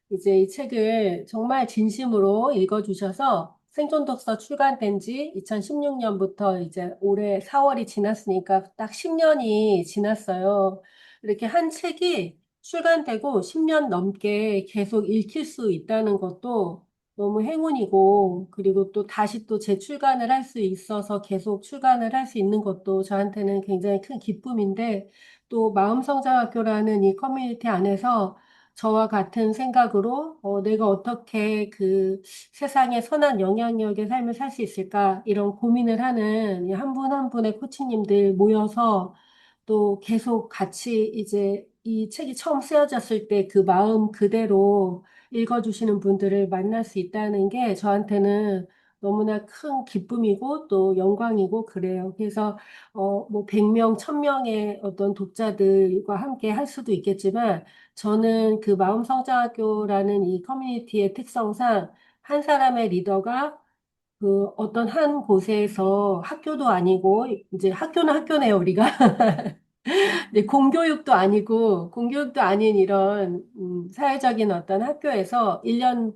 이제 이 책을 정말 진심으로 읽어주셔서 생존 독서 출간된 지 2016년부터 이제 올해 4월이 지났으니까 딱 10년이 지났어요. 이렇게 한 책이 출간되고 10년 넘게 계속 읽힐 수 있다는 것도 너무 행운이고, 그리고 또 다시 또 재출간을 할 수 있어서 계속 출간을 할 수 있는 것도 저한테는 굉장히 큰 기쁨인데, 또 마음성장학교라는 이 커뮤니티 안에서 저와 같은 생각으로 내가 어떻게 그 세상에 선한 영향력의 삶을 살 수 있을까 이런 고민을 하는 한 분 한 분의 코치님들 모여서 또 계속 같이 이제 이 책이 처음 쓰여졌을 때 그 마음 그대로 읽어주시는 분들을 만날 수 있다는 게 저한테는 너무나 큰 기쁨이고 또 영광이고 그래요. 그래서 뭐 100명, 1000명의 어떤 독자들과 함께 할 수도 있겠지만 저는 그 마음성장학교라는 이 커뮤니티의 특성상 한 사람의 리더가 그 어떤 한 곳에서 학교도 아니고 이제 학교는 학교네요, 우리가. 네, 공교육도 아닌 이런 사회적인 어떤 학교에서 1년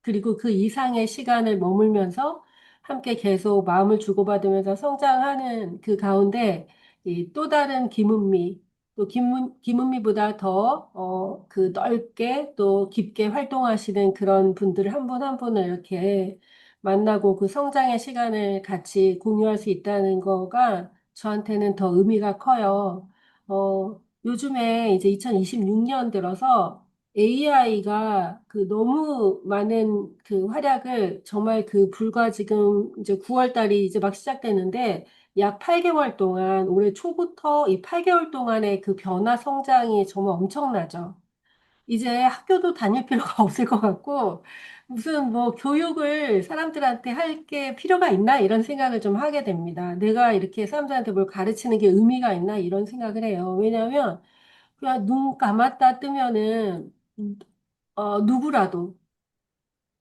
그리고 그 이상의 시간을 머물면서 함께 계속 마음을 주고받으면서 성장하는 그 가운데 이 또 다른 김은미, 또 김은미보다 더 그 넓게 또 깊게 활동하시는 그런 분들 한 분 한 분을 이렇게 만나고 그 성장의 시간을 같이 공유할 수 있다는 거가 저한테는 더 의미가 커요. 요즘에 이제 2026년 들어서 AI가 그 너무 많은 그 활약을 정말 그 불과 지금 이제 9월 달이 이제 막 시작되는데 약 8개월 동안 올해 초부터 이 8개월 동안의 그 변화 성장이 정말 엄청나죠. 이제 학교도 다닐 필요가 없을 것 같고, 무슨 뭐 교육을 사람들한테 할 게 필요가 있나? 이런 생각을 좀 하게 됩니다. 내가 이렇게 사람들한테 뭘 가르치는 게 의미가 있나? 이런 생각을 해요. 왜냐하면 그냥 눈 감았다 뜨면은, 누구라도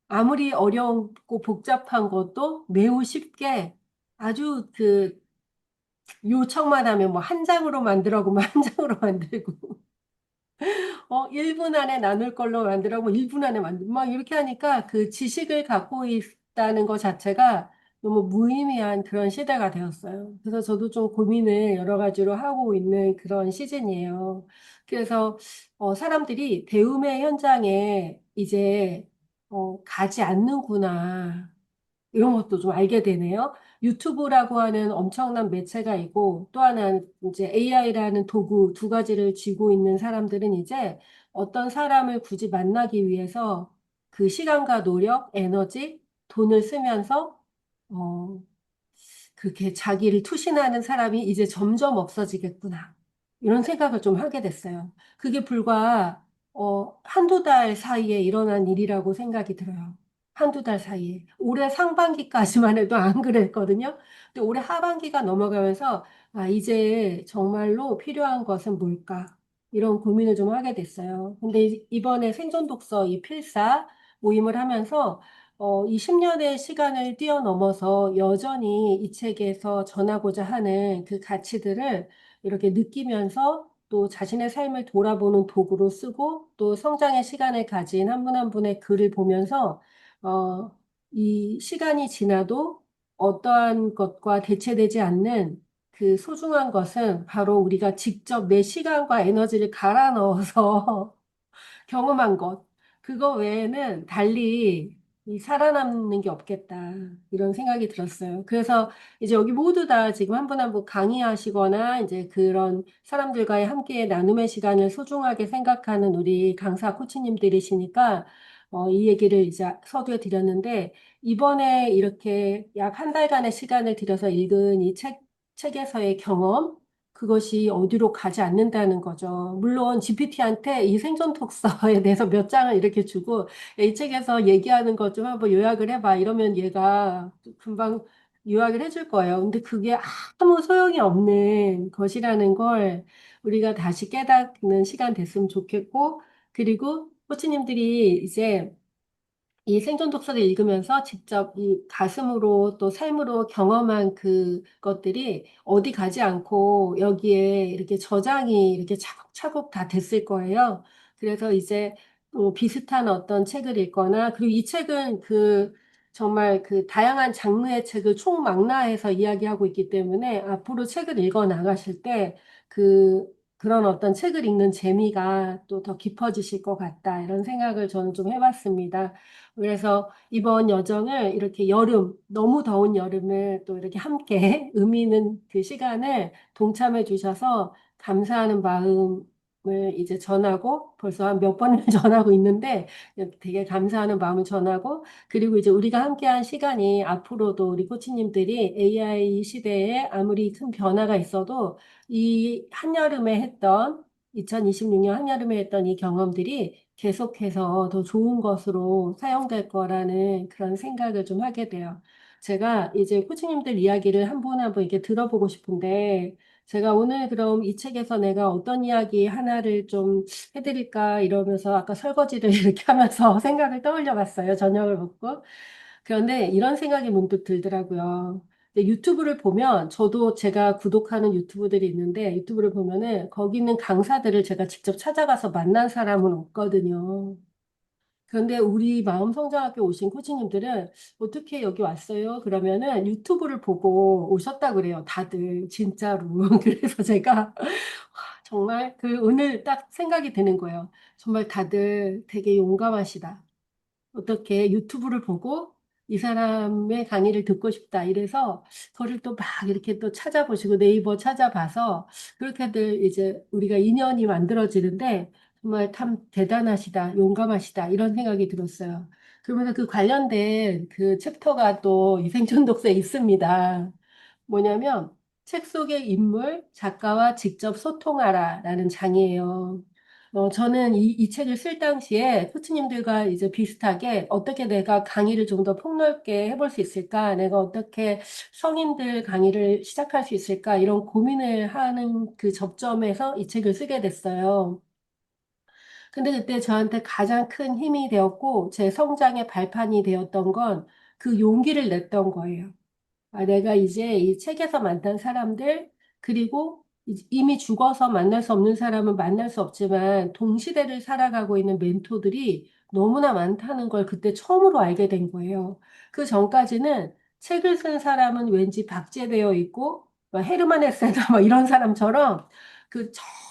아무리 어렵고 복잡한 것도 매우 쉽게 아주 그 요청만 하면 뭐 한 장으로 만들라고 뭐 한 장으로 만들고 1분 안에 나눌 걸로 만들라고 1분 안에 막 이렇게 하니까 그 지식을 갖고 있다는 것 자체가 너무 무의미한 그런 시대가 되었어요. 그래서 저도 좀 고민을 여러 가지로 하고 있는 그런 시즌이에요. 그래서 사람들이 배움의 현장에 이제 가지 않는구나. 이런 것도 좀 알게 되네요. 유튜브라고 하는 엄청난 매체가 있고 또 하나는 이제 AI라는 도구 두 가지를 쥐고 있는 사람들은 이제 어떤 사람을 굳이 만나기 위해서 그 시간과 노력, 에너지, 돈을 쓰면서 어, 그렇게 자기를 투신하는 사람이 이제 점점 없어지겠구나. 이런 생각을 좀 하게 됐어요. 그게 불과 한두 달 사이에 일어난 일이라고 생각이 들어요. 한두 달 사이에. 올해 상반기까지만 해도 안 그랬거든요. 근데 올해 하반기가 넘어가면서 아, 이제 정말로 필요한 것은 뭘까? 이런 고민을 좀 하게 됐어요. 근데 이번에 생존 독서 이 필사 모임을 하면서 이 10년의 시간을 뛰어넘어서 여전히 이 책에서 전하고자 하는 그 가치들을 이렇게 느끼면서 또 자신의 삶을 돌아보는 도구로 쓰고 또 성장의 시간을 가진 한 분 한 분의 글을 보면서 어, 이 시간이 지나도 어떠한 것과 대체되지 않는 그 소중한 것은 바로 우리가 직접 내 시간과 에너지를 갈아 넣어서 경험한 것. 그거 외에는 달리 이 살아남는 게 없겠다. 이런 생각이 들었어요. 그래서 이제 여기 모두 다 지금 한 분 한 분 강의하시거나 이제 그런 사람들과의 함께 나눔의 시간을 소중하게 생각하는 우리 강사 코치님들이시니까 이 얘기를 이제 서두에 드렸는데 이번에 이렇게 약 한 달간의 시간을 들여서 읽은 이 책에서의 경험, 그것이 어디로 가지 않는다는 거죠. 물론 GPT한테 이 생존 독서에 대해서 몇 장을 이렇게 주고 이 책에서 얘기하는 것 좀 한번 요약을 해봐. 이러면 얘가 금방 요약을 해줄 거예요. 근데 그게 아무 소용이 없는 것이라는 걸 우리가 다시 깨닫는 시간 됐으면 좋겠고, 그리고 코치님들이 이제 이 생존 독서를 읽으면서 직접 이 가슴으로 또 삶으로 경험한 그것들이 어디 가지 않고 여기에 이렇게 저장이 이렇게 차곡차곡 다 됐을 거예요. 그래서 이제 비슷한 어떤 책을 읽거나, 그리고 이 책은 정말 다양한 장르의 책을 총망라해서 이야기하고 있기 때문에 앞으로 책을 읽어 나가실 때 그, 그런 어떤 책을 읽는 재미가 또 더 깊어지실 것 같다. 이런 생각을 저는 좀 해봤습니다. 그래서 이번 여정을 이렇게 너무 더운 여름을 또 이렇게 함께 의미 있는 그 시간을 동참해 주셔서 감사하는 마음을 이제 전하고 벌써 한 몇 번을 전하고 있는데 되게 감사하는 마음을 전하고 그리고 이제 우리가 함께한 시간이 앞으로도 우리 코치님들이 AI 시대에 아무리 큰 변화가 있어도 이 한여름에 했던 2026년 한여름에 했던 이 경험들이 계속해서 더 좋은 것으로 사용될 거라는 그런 생각을 좀 하게 돼요. 제가 이제 코치님들 이야기를 한 분 한 분 이렇게 들어보고 싶은데 제가 오늘 그럼 이 책에서 내가 어떤 이야기 하나를 좀 해드릴까 이러면서 아까 설거지를 이렇게 하면서 생각을 떠올려 봤어요. 저녁을 먹고. 그런데 이런 생각이 문득 들더라고요. 근데 유튜브를 보면 저도 제가 구독하는 유튜브들이 있는데 유튜브를 보면은 거기 있는 강사들을 제가 직접 찾아가서 만난 사람은 없거든요. 그런데 우리 마음성장학교 오신 코치님들은 어떻게 여기 왔어요? 그러면은 유튜브를 보고 오셨다 그래요. 다들 진짜로. 그래서 제가 정말 오늘 딱 생각이 드는 거예요. 정말 다들 되게 용감하시다. 어떻게 유튜브를 보고 이 사람의 강의를 듣고 싶다. 이래서 그거를 또 막 이렇게 또 찾아보시고 네이버 찾아봐서 그렇게들 이제 우리가 인연이 만들어지는데 정말 참 대단하시다, 용감하시다 이런 생각이 들었어요. 그러면서 그 관련된 그 챕터가 또 이 생존 독서에 있습니다. 뭐냐면 책 속의 인물, 작가와 직접 소통하라라는 장이에요. 저는 이 책을 쓸 당시에 코치님들과 이제 비슷하게 어떻게 내가 강의를 좀 더 폭넓게 해볼 수 있을까? 내가 어떻게 성인들 강의를 시작할 수 있을까? 이런 고민을 하는 그 접점에서 이 책을 쓰게 됐어요. 근데 그때 저한테 가장 큰 힘이 되었고 제 성장의 발판이 되었던 건 그 용기를 냈던 거예요. 내가 이제 이 책에서 만난 사람들, 그리고 이미 죽어서 만날 수 없는 사람은 만날 수 없지만 동시대를 살아가고 있는 멘토들이 너무나 많다는 걸 그때 처음으로 알게 된 거예요. 그 전까지는 책을 쓴 사람은 왠지 박제되어 있고, 막 헤르만 헤세나 막 이런 사람처럼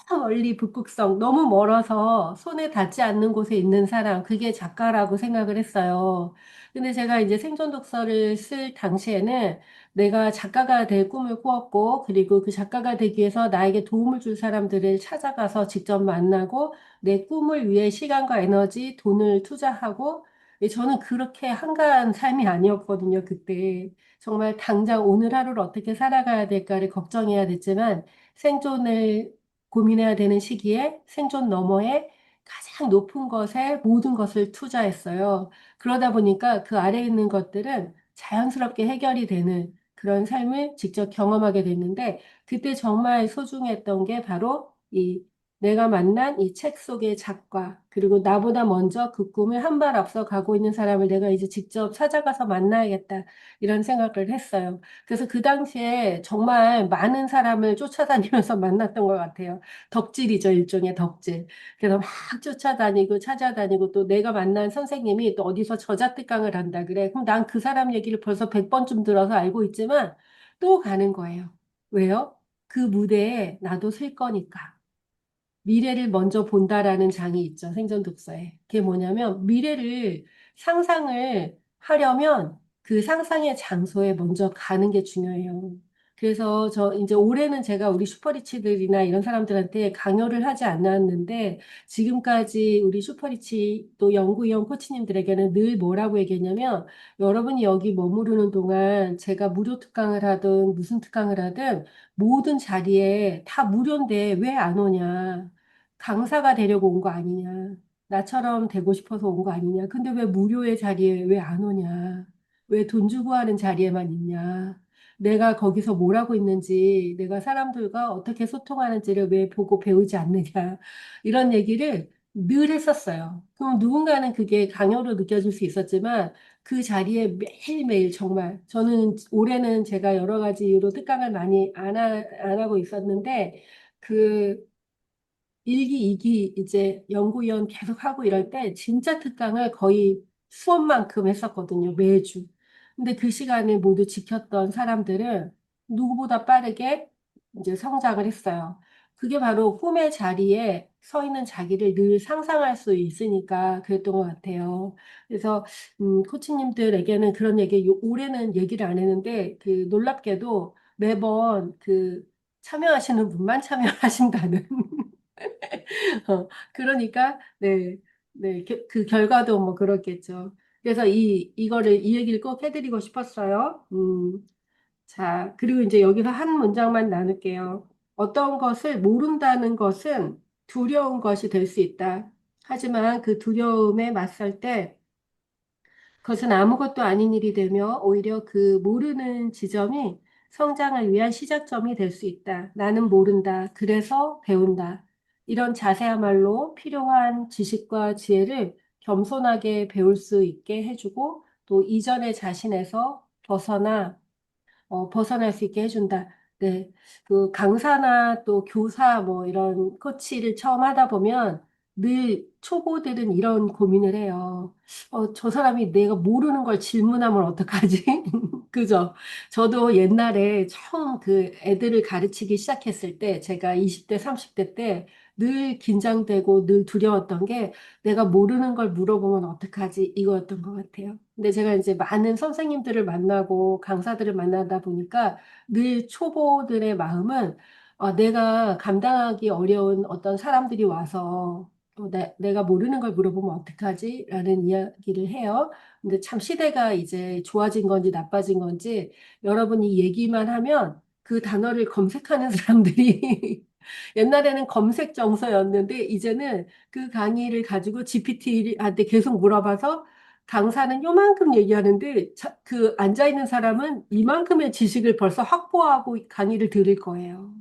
저 멀리 북극성 너무 멀어서 손에 닿지 않는 곳에 있는 사람, 그게 작가라고 생각을 했어요. 근데 제가 이제 생존 독서를 쓸 당시에는 내가 작가가 될 꿈을 꾸었고, 그리고 그 작가가 되기 위해서 나에게 도움을 줄 사람들을 찾아가서 직접 만나고, 내 꿈을 위해 시간과 에너지, 돈을 투자하고, 저는 그렇게 한가한 삶이 아니었거든요, 그때. 정말 당장 오늘 하루를 어떻게 살아가야 될까를 걱정해야 됐지만, 생존을 고민해야 되는 시기에 생존 너머에 가장 높은 것에 모든 것을 투자했어요. 그러다 보니까 그 아래에 있는 것들은 자연스럽게 해결이 되는 그런 삶을 직접 경험하게 됐는데 그때 정말 소중했던 게 바로 이 내가 만난 이 책 속의 작가 그리고 나보다 먼저 그 꿈을 한 발 앞서 가고 있는 사람을 내가 이제 직접 찾아가서 만나야겠다 이런 생각을 했어요. 그래서 그 당시에 정말 많은 사람을 쫓아다니면서 만났던 것 같아요. 덕질이죠, 일종의 덕질. 그래서 막 쫓아다니고 찾아다니고 또 내가 만난 선생님이 또 어디서 저자특강을 한다 그래. 그럼 난 그 사람 얘기를 벌써 100번쯤 들어서 알고 있지만 또 가는 거예요. 왜요? 그 무대에 나도 설 거니까. 미래를 먼저 본다라는 장이 있죠. 생전 독서에. 그게 뭐냐면 미래를 상상을 하려면 그 상상의 장소에 먼저 가는 게 중요해요. 그래서 저 이제 올해는 제가 우리 슈퍼리치들이나 이런 사람들한테 강요를 하지 않았는데 지금까지 우리 슈퍼리치 또 연구위원 코치님들에게는 늘 뭐라고 얘기했냐면 여러분이 여기 머무르는 동안 제가 무료 특강을 하든 무슨 특강을 하든 모든 자리에 다 무료인데 왜 안 오냐. 강사가 되려고 온 거 아니냐. 나처럼 되고 싶어서 온 거 아니냐. 근데 왜 무료의 자리에 왜 안 오냐. 왜 돈 주고 하는 자리에만 있냐. 내가 거기서 뭘 하고 있는지, 내가 사람들과 어떻게 소통하는지를 왜 보고 배우지 않느냐. 이런 얘기를 늘 했었어요. 그럼 누군가는 그게 강요로 느껴질 수 있었지만 그 자리에 매일매일 정말 저는 올해는 제가 여러 가지 이유로 특강을 많이 안 하고 있었는데 그 일기, 이기 이제 연구위원 계속 하고 이럴 때 진짜 특강을 거의 수업만큼 했었거든요, 매주. 근데 그 시간을 모두 지켰던 사람들은 누구보다 빠르게 이제 성장을 했어요. 그게 바로 꿈의 자리에 서 있는 자기를 늘 상상할 수 있으니까 그랬던 것 같아요. 그래서 코치님들에게는 그런 얘기, 올해는 얘기를 안 했는데 그 놀랍게도 매번 그 참여하시는 분만 참여하신다는 그러니까, 네, 네, 그 결과도 뭐 그렇겠죠. 그래서 이 얘기를 꼭 해드리고 싶었어요. 자, 그리고 이제 여기서 한 문장만 나눌게요. 어떤 것을 모른다는 것은 두려운 것이 될 수 있다. 하지만 그 두려움에 맞설 때 그것은 아무것도 아닌 일이 되며 오히려 그 모르는 지점이 성장을 위한 시작점이 될 수 있다. 나는 모른다. 그래서 배운다. 이런 자세야말로 필요한 지식과 지혜를 겸손하게 배울 수 있게 해주고 또 이전의 자신에서 벗어날 수 있게 해준다. 네. 그 강사나 또 교사 뭐 이런 코치를 처음 하다 보면 늘 초보들은 이런 고민을 해요. 저 사람이 내가 모르는 걸 질문하면 어떡하지? 그죠? 저도 옛날에 처음 그 애들을 가르치기 시작했을 때 제가 20대, 30대 때 늘 긴장되고 늘 두려웠던 게 내가 모르는 걸 물어보면 어떡하지? 이거였던 것 같아요. 근데 제가 이제 많은 선생님들을 만나고 강사들을 만나다 보니까 늘 초보들의 마음은 내가 감당하기 어려운 어떤 사람들이 와서 내가 모르는 걸 물어보면 어떡하지? 라는 이야기를 해요. 근데 참 시대가 이제 좋아진 건지 나빠진 건지 여러분이 얘기만 하면 그 단어를 검색하는 사람들이 옛날에는 검색 정서였는데 이제는 그 강의를 가지고 GPT한테 계속 물어봐서 강사는 요만큼 얘기하는데 그 앉아있는 사람은 이만큼의 지식을 벌써 확보하고 강의를 들을 거예요.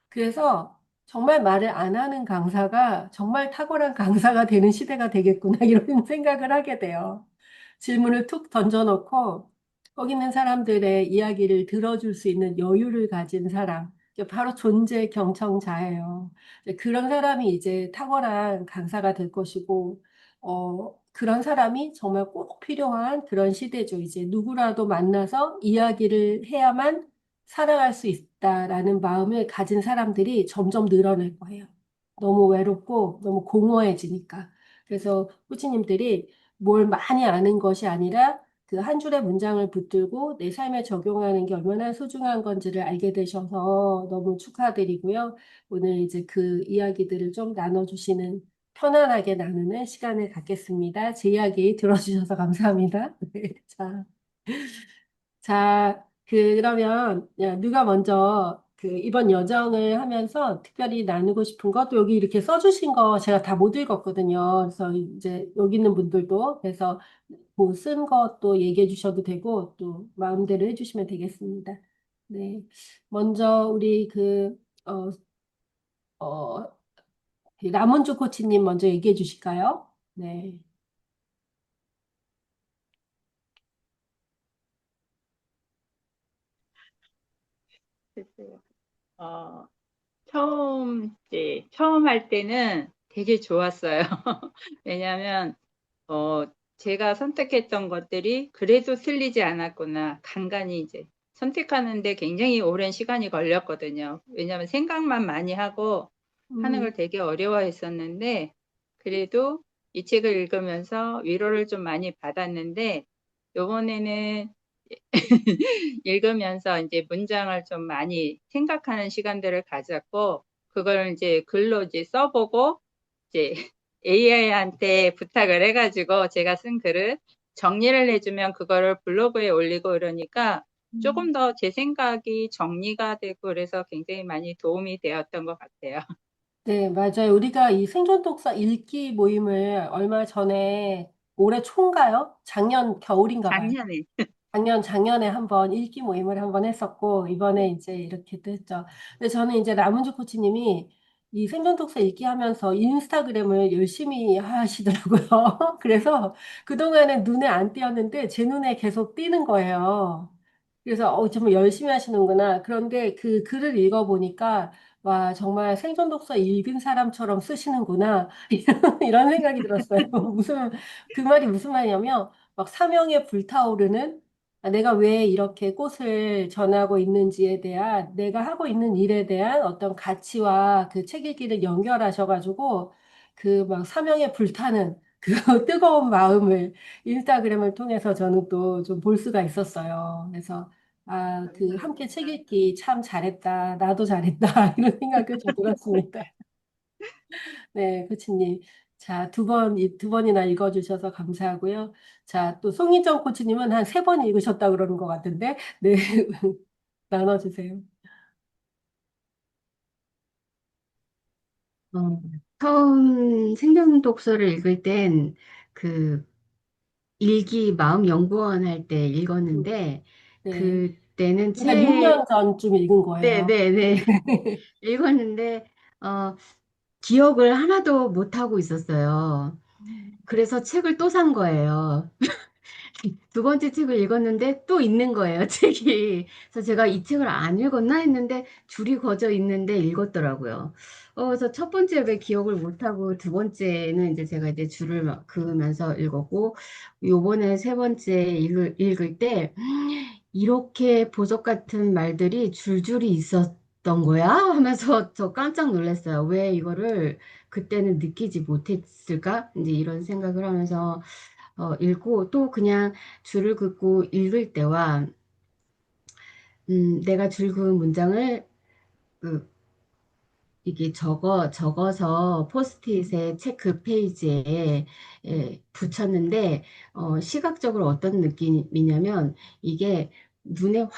그래서 정말 말을 안 하는 강사가 정말 탁월한 강사가 되는 시대가 되겠구나 이런 생각을 하게 돼요. 질문을 툭 던져놓고 거기 있는 사람들의 이야기를 들어줄 수 있는 여유를 가진 사람, 이게 바로 존재 경청자예요. 그런 사람이 이제 탁월한 강사가 될 것이고, 그런 사람이 정말 꼭 필요한 그런 시대죠. 이제 누구라도 만나서 이야기를 해야만 살아갈 수 있다라는 마음을 가진 사람들이 점점 늘어날 거예요. 너무 외롭고 너무 공허해지니까. 그래서 후치님들이 뭘 많이 아는 것이 아니라 그 한 줄의 문장을 붙들고 내 삶에 적용하는 게 얼마나 소중한 건지를 알게 되셔서 너무 축하드리고요. 오늘 이제 그 이야기들을 좀 나눠주시는 편안하게 나누는 시간을 갖겠습니다. 제 이야기 들어주셔서 감사합니다. 네, 그러면 누가 먼저 그 이번 여정을 하면서 특별히 나누고 싶은 것, 또 여기 이렇게 써주신 거 제가 다 못 읽었거든요. 그래서 이제 여기 있는 분들도 그래서 뭐 쓴 것도 얘기해 주셔도 되고 또 마음대로 해주시면 되겠습니다. 네, 먼저 우리 어, 그 남은주 코치님 먼저 얘기해 주실까요? 네. 글쎄요. 처음 할 때는 되게 좋았어요. 왜냐하면, 어, 제가 선택했던 것들이 그래도 틀리지 않았구나. 간간히 이제 선택하는데 굉장히 오랜 시간이 걸렸거든요. 왜냐하면 생각만 많이 하고 하는 음, 걸 되게 어려워했었는데, 그래도 이 책을 읽으면서 위로를 좀 많이 받았는데, 요번에는 읽으면서 이제 문장을 좀 많이 생각하는 시간들을 가졌고, 그걸 이제 글로 이제 써보고, 이제 AI한테 부탁을 해가지고 제가 쓴 글을 정리를 해주면 그거를 블로그에 올리고 이러니까 음. 조금 더 제 생각이 정리가 되고 그래서 굉장히 많이 도움이 되었던 것 같아요. 네, 맞아요. 우리가 이 생존 독서 읽기 모임을 얼마 전에 올해 초인가요? 작년 겨울인가 봐요. 작년에. 작년에 한번 읽기 모임을 한번 했었고, 이번에 이제 이렇게도 했죠. 근데 저는 이제 남은주 코치님이 이 생존 독서 읽기 하면서 인스타그램을 열심히 하시더라고요. 그래서 그동안은 눈에 안 띄었는데 제 눈에 계속 띄는 거예요. 그래서 정말 열심히 하시는구나. 그런데 그 글을 읽어보니까 와, 정말 생존 독서 읽은 사람처럼 쓰시는구나. 이런 생각이 들었어요. 그 말이 무슨 말이냐면, 막 사명에 불타오르는, 내가 왜 이렇게 꽃을 전하고 있는지에 대한, 내가 하고 있는 일에 대한 어떤 가치와 그 책 읽기를 연결하셔가지고, 그 막 사명에 불타는 그 뜨거운 마음을 인스타그램을 통해서 저는 또 좀 볼 수가 있었어요. 그래서 아, 그 함께 책 감사합니다. 읽기 참 잘했다. 나도 잘했다. 이런 생각을 좀 들었습니다. 네, 코치님. 자, 두 번이나 읽어주셔서 감사하고요. 자, 또 송희정 코치님은 한 세 번 읽으셨다 그러는 것 같은데, 네, 나눠주세요. 어, 처음 생존 독서를 읽을 땐 그 일기 마음 연구원 할 때 음, 읽었는데 네. 그때는 한 6년 책, 전쯤 읽은 네, 거예요. 네, 네. 읽었는데 어, 기억을 하나도 못 하고 있었어요. 그래서 책을 또 산 거예요. 두 번째 책을 읽었는데 또 있는 거예요, 책이. 그래서 제가 이 책을 안 읽었나 했는데 줄이 거져 있는데 읽었더라고요. 그래서 첫 번째 왜 기억을 못하고 두 번째는 이제 제가 이제 줄을 막 그으면서 읽었고, 요번에 세 번째 읽을 때 이렇게 보석 같은 말들이 줄줄이 있었던 거야? 하면서 저 깜짝 놀랐어요. 왜 이거를 그때는 느끼지 못했을까? 이제 이런 생각을 하면서 읽고 또 그냥 줄을 긋고 읽을 때와 내가 줄 그은 문장을 그 이게 적어서 포스트잇에 책 그 페이지에 붙였는데 시각적으로 어떤 느낌이냐면 이게 눈에 확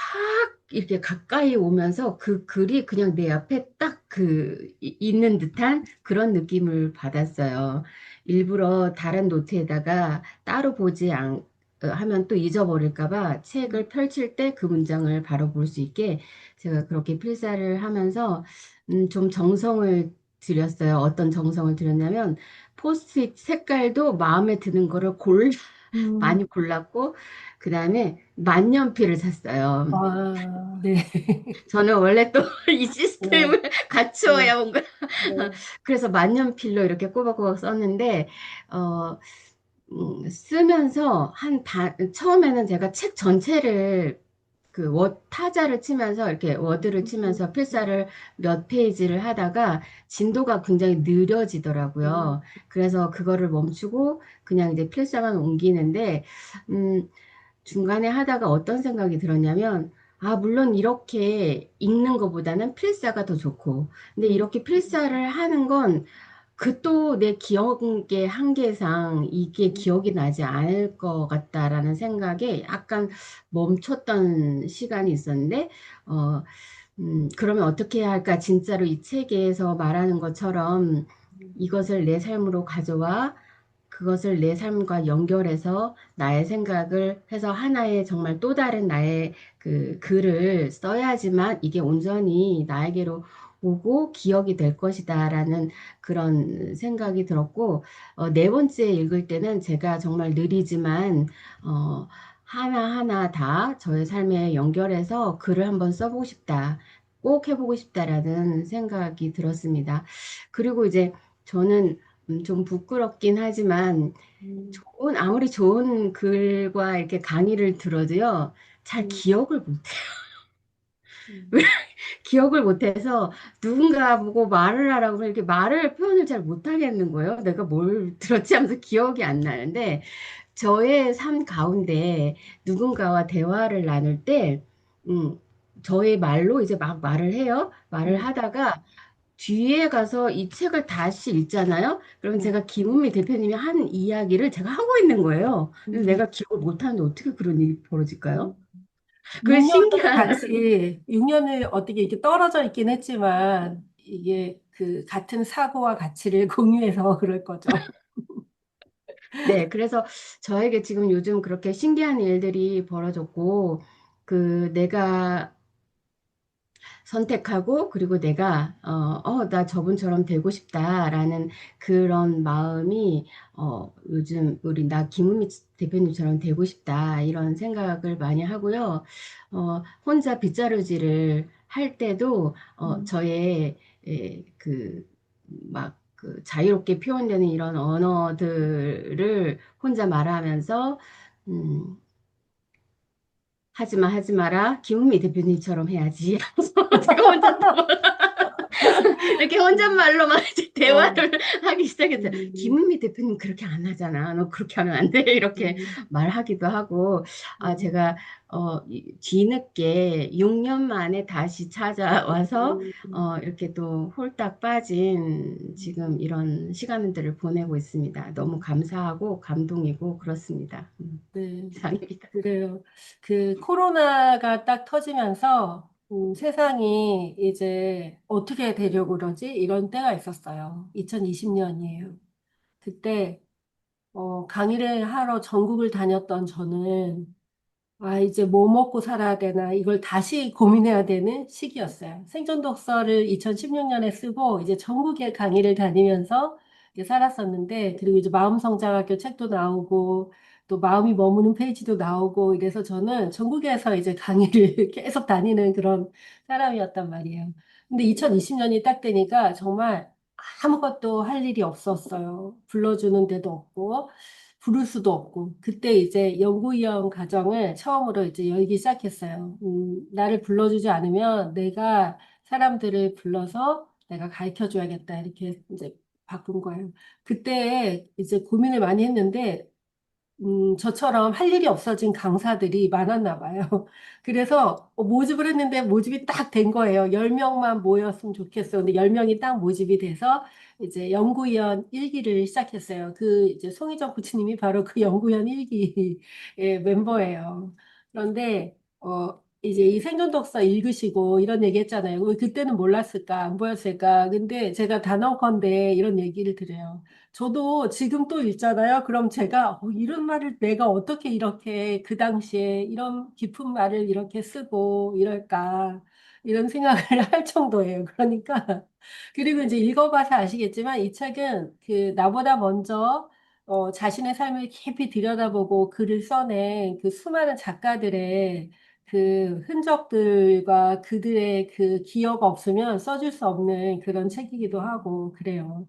이렇게 가까이 오면서 그 글이 그냥 내 앞에 딱 있는 듯한 그런 느낌을 받았어요. 일부러 다른 노트에다가 따로 하면 또 잊어버릴까 봐 책을 펼칠 때 그 문장을 바로 볼 수 있게 제가 그렇게 필사를 하면서 좀 정성을 들였어요. 어떤 정성을 들였냐면 포스트잇 색깔도 마음에 드는 거를 음, 많이 골랐고 그 다음에 만년필을 샀어요. 아, 네. 저는 원래 또 이 네, 시스템을 네, 갖추어야 뭔가 네. 그래서 만년필로 이렇게 꼬박꼬박 썼는데 어, 쓰면서 처음에는 제가 책 전체를 타자를 치면서 이렇게 워드를 치면서 필사를 몇 페이지를 하다가 진도가 굉장히 느려지더라고요. 그래서 그거를 멈추고 그냥 이제 필사만 옮기는데, 음, 중간에 하다가 어떤 생각이 들었냐면, 물론 이렇게 읽는 것보다는 필사가 더 좋고, 근데 음, 이렇게 필사를 하는 건 그 또 내 기억의 한계상 이게 기억이 나지 않을 것 같다라는 생각에 약간 멈췄던 시간이 있었는데, 어, 그러면 어떻게 해야 할까? 진짜로 이 책에서 말하는 것처럼 이것을 내 삶으로 가져와 그것을 내 삶과 연결해서 나의 생각을 해서 하나의 정말 또 다른 나의 그 글을 써야지만 이게 온전히 나에게로 오고 기억이 될 것이다라는 그런 생각이 들었고, 네 번째 읽을 때는 제가 정말 느리지만, 하나하나 다 저의 삶에 연결해서 글을 한번 써보고 싶다. 꼭 해보고 싶다라는 생각이 들었습니다. 그리고 이제 저는 좀 부끄럽긴 하지만 음, 아무리 좋은 글과 이렇게 강의를 들어도요, 잘 음, 기억을 못해요. 음, 기억을 못해서 누군가 보고 말을 하라고 이렇게 표현을 잘 못하겠는 거예요. 내가 뭘 들었지 하면서 기억이 안 나는데 저의 삶 가운데 누군가와 대화를 나눌 때, 음, 저의 말로 이제 막 말을 해요. 말을 음, 하다가 뒤에 가서 이 책을 다시 읽잖아요. 그럼 음, 제가 김은미 대표님이 한 이야기를 제가 하고 있는 거예요. 그래서 음, 내가 기억을 못하는데 어떻게 그런 일이 음. 벌어질까요? 그게 6년을 신기한. 같이, 6년을 어떻게 이렇게 떨어져 있긴 했지만, 이게 그 같은 사고와 가치를 공유해서 그럴 거죠. 네, 그래서 저에게 지금 요즘 그렇게 신기한 일들이 벌어졌고, 내가 선택하고 그리고 내가 나 저분처럼 되고 싶다라는 그런 마음이 요즘 나 김은미 대표님처럼 되고 싶다 이런 생각을 많이 하고요. 혼자 빗자루질을 할 때도 음, 저의 막 그 자유롭게 표현되는 이런 언어들을 혼자 말하면서 음, 하지 마, 하지 마라. 김은미 대표님처럼 해야지. 제가 혼자 또 이렇게 혼잣말로만 이제 어, 대화를 하기 시작했어요. 음, 김은미 대표님 그렇게 안 하잖아. 너 그렇게 하면 안 돼. 이렇게 음, 말하기도 하고, 음, 제가, 뒤늦게 6년 만에 다시 찾아와서, 이렇게 또 홀딱 빠진 지금 이런 시간들을 보내고 있습니다. 너무 음, 감사하고 감동이고 그렇습니다. 네. 이상입니다. 그래요. 그 코로나가 딱 터지면서 세상이 이제 어떻게 되려고 그러지? 이런 때가 있었어요. 2020년이에요. 그때 강의를 하러 전국을 다녔던 저는 이제 뭐 먹고 살아야 되나 이걸 다시 고민해야 되는 시기였어요. 생존 독서를 2016년에 쓰고 이제 전국에 강의를 다니면서 이렇게 살았었는데 그리고 이제 마음성장학교 책도 나오고 또 마음이 머무는 페이지도 나오고 이래서 저는 전국에서 이제 강의를 계속 다니는 그런 사람이었단 말이에요. 근데 2020년이 딱 되니까 정말 아무것도 할 일이 없었어요. 불러주는 데도 없고 부를 수도 없고 그때 이제 연구위원 과정을 처음으로 이제 열기 시작했어요. 나를 불러주지 않으면 내가 사람들을 불러서 내가 가르쳐 줘야겠다 이렇게 이제 바꾼 거예요. 그때 이제 고민을 많이 했는데 저처럼 할 일이 없어진 강사들이 많았나 봐요. 그래서 모집을 했는데 모집이 딱 된 거예요. 10명만 모였으면 좋겠어. 근데 10명이 딱 모집이 돼서 이제 연구위원 일기를 시작했어요. 그 이제 송희정 코치님이 바로 그 연구위원 일기의 멤버예요. 그런데 이제 이 생존 독서 읽으시고 이런 얘기 했잖아요. 왜 그때는 몰랐을까? 안 보였을까? 근데 제가 단언컨대 이런 얘기를 드려요. 저도 지금 또 읽잖아요. 그럼 제가 이런 말을 내가 어떻게 이렇게 그 당시에 이런 깊은 말을 이렇게 쓰고 이럴까 이런 생각을 할 정도예요. 그러니까 그리고 이제 읽어봐서 아시겠지만 이 책은 그 나보다 먼저 자신의 삶을 깊이 들여다보고 글을 써낸 그 수많은 작가들의 그 흔적들과 그들의 그 기여가 없으면 써줄 수 없는 그런 책이기도 하고 그래요.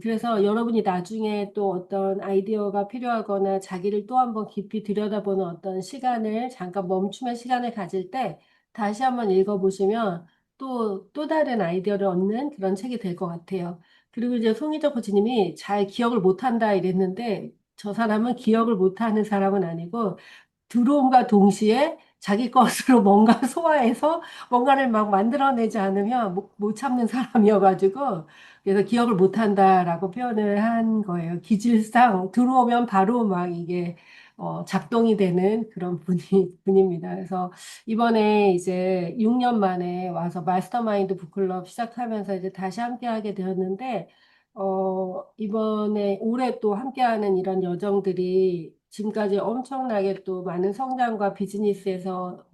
그래서 여러분이 나중에 또 어떤 아이디어가 필요하거나 자기를 또 한번 깊이 들여다보는 어떤 시간을 잠깐 멈춤의 시간을 가질 때 다시 한번 읽어보시면 또 다른 아이디어를 얻는 그런 책이 될 것 같아요. 그리고 이제 송희정 코치님이 잘 기억을 못한다 이랬는데 저 사람은 기억을 못하는 사람은 아니고 들어옴과 동시에 자기 것으로 뭔가 소화해서 뭔가를 막 만들어내지 않으면 못 참는 사람이어가지고 그래서 기억을 못한다라고 표현을 한 거예요. 기질상 들어오면 바로 막 이게 작동이 되는 그런 분입니다. 그래서 이번에 이제 6년 만에 와서 마스터마인드 북클럽 시작하면서 이제 다시 함께하게 되었는데 이번에 올해 또 함께하는 이런 여정들이 지금까지 엄청나게 또 많은 성장과 비즈니스에서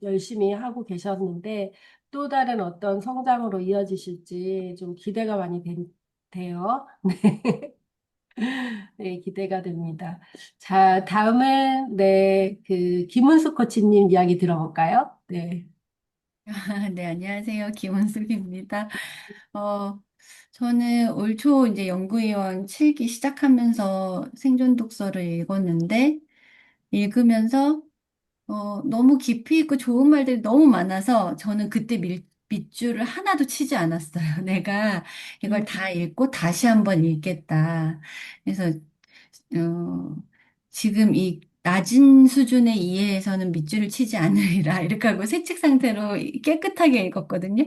열심히 하고 계셨는데 또 다른 어떤 성장으로 이어지실지 좀 기대가 많이 돼요. 네, 기대가 됩니다. 자, 다음은 네, 그 김은숙 코치님 이야기 들어볼까요? 네. 네, 안녕하세요. 김원숙입니다. 어, 저는 올 초 이제 연구위원 7기 시작하면서 생존 독서를 읽었는데, 읽으면서, 너무 깊이 있고 좋은 말들이 너무 많아서 저는 그때 밑줄을 하나도 치지 않았어요. 내가 이걸 음, 다 읽고 다시 한번 읽겠다. 그래서 어, 지금 이 낮은 수준의 이해에서는 밑줄을 치지 않으리라 이렇게 하고 세책 상태로 깨끗하게 읽었거든요.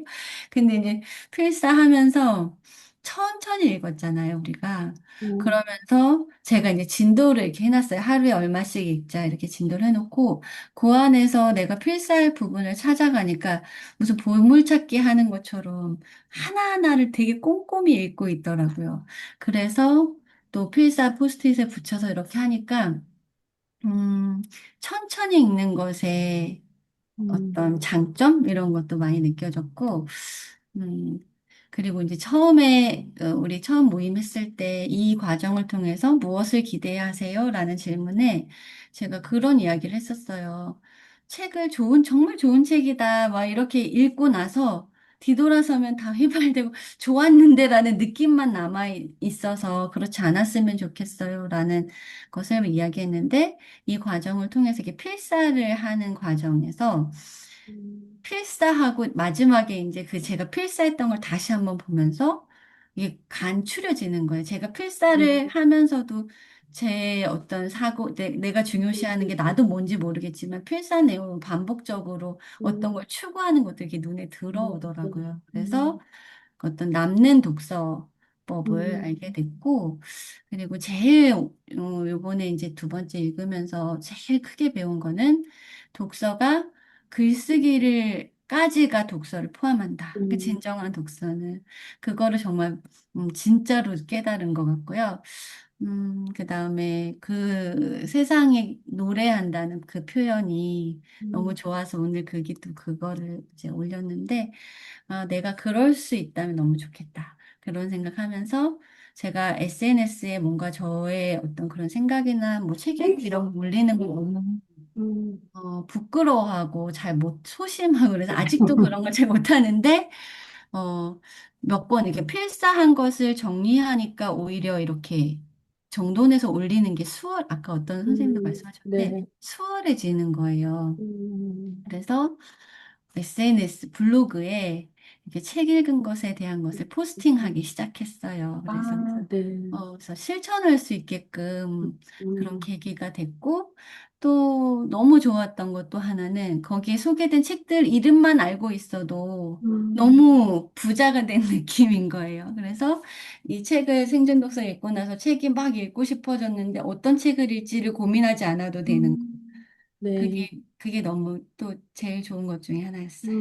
근데 이제 필사하면서 천천히 읽었잖아요, 우리가. 음, 그러면서 제가 이제 진도를 이렇게 해놨어요. 하루에 얼마씩 읽자 이렇게 진도를 해놓고 그 안에서 내가 필사할 부분을 찾아가니까 무슨 보물찾기 하는 것처럼 하나하나를 되게 꼼꼼히 읽고 있더라고요. 그래서 또 필사 포스트잇에 붙여서 이렇게 하니까, 음, 천천히 읽는 것에 음, 어떤 장점? 이런 것도 많이 느껴졌고, 음, 그리고 이제 처음에, 우리 처음 모임했을 때 이 과정을 통해서 무엇을 기대하세요? 라는 질문에 제가 그런 이야기를 했었어요. 정말 좋은 책이다. 막 이렇게 읽고 나서 뒤돌아서면 다 휘발되고 좋았는데라는 느낌만 남아 있어서 그렇지 않았으면 좋겠어요라는 것을 이야기했는데 이 과정을 통해서 이렇게 필사를 하는 과정에서 음, 필사하고 마지막에 이제 그 제가 필사했던 걸 다시 한번 보면서 이게 간추려지는 거예요. 제가 필사를 음, 하면서도 제 어떤 사고, 내가 중요시하는 게 나도 뭔지 모르겠지만 필사 내용을 반복적으로 어떤 음, 걸 추구하는 것들이 이렇게 눈에 음, 들어오더라고요. 그래서 음, 어떤 남는 독서법을 음, 알게 됐고, 그리고 제일 요번에 이제 두 번째 읽으면서 제일 크게 배운 거는 독서가 글쓰기를까지가 독서를 포함한다. 그 음, 진정한 독서는 그거를 정말 진짜로 깨달은 것 같고요. 그다음에 그 세상에 노래한다는 그 표현이 너무 음, 좋아서 오늘 글귀도 그거를 이제 올렸는데 아, 내가 그럴 수 있다면 너무 좋겠다. 그런 생각하면서 제가 SNS에 뭔가 저의 어떤 그런 생각이나 뭐 책 읽고 이런 거 올리는 걸 너무 음, 부끄러워하고 잘 못 소심하고 그래서 아직도 그런 걸 잘 못하는데 어, 몇 번 이렇게 필사한 것을 정리하니까 오히려 이렇게 정돈해서 올리는 게 아까 어떤 선생님도 말씀하셨는데 네, 수월해지는 거예요. 음, 그래서 SNS 블로그에 이렇게 책 읽은 것에 대한 것을 포스팅하기 시작했어요. 그래서 아, 네, 그래서 실천할 수 있게끔 그런 음, 계기가 됐고, 또 너무 좋았던 것도 하나는 거기에 소개된 책들 이름만 알고 있어도 음, 너무 부자가 된 느낌인 거예요. 그래서 이 책을 생존독서 읽고 나서 책이 막 읽고 싶어졌는데 어떤 책을 읽지를 고민하지 않아도 되는 거. 네, 그게 너무 또 제일 좋은 것 중에 하나였어요.